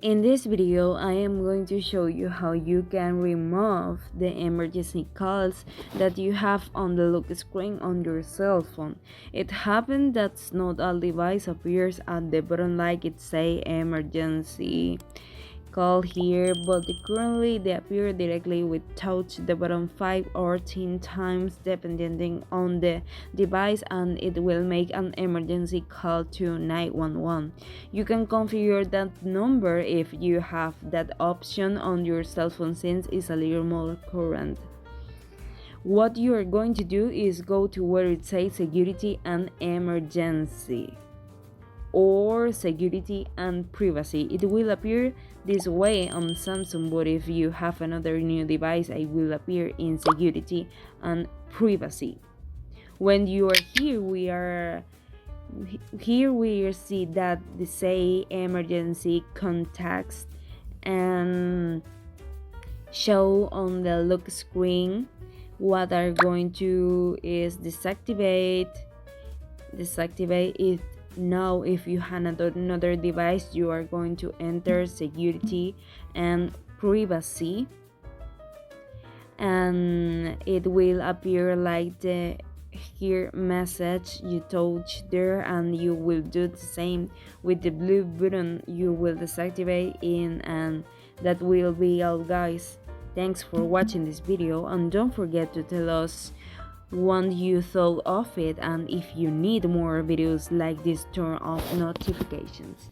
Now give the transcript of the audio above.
In this video, I am going to show you how you can remove the emergency calls that you have on the lock screen on your cell phone. It happens that not all device appears at the bottom like it say emergency call here, but currently they appear directly with touch the button 5 or 10 times depending on the device, and it will make an emergency call to 911. You can configure that number if you have that option on your cell phone since it's a little more current. What you are going to do is go to where it says security and emergency or security and privacy. It will appear this way on Samsung, but if you have another new device, it will appear in security and privacy. When you are here, we see that they say emergency contacts and show on the lock screen. What are going to is deactivate it. Now if you have another device, you are going to enter security and privacy, and it will appear like the here message you touch there, and you will do the same with the blue button. You will deactivate in, and that will be all, guys. Thanks for watching this video, and don't forget to tell us what you thought of it, and if you need more videos like this, turn off notifications.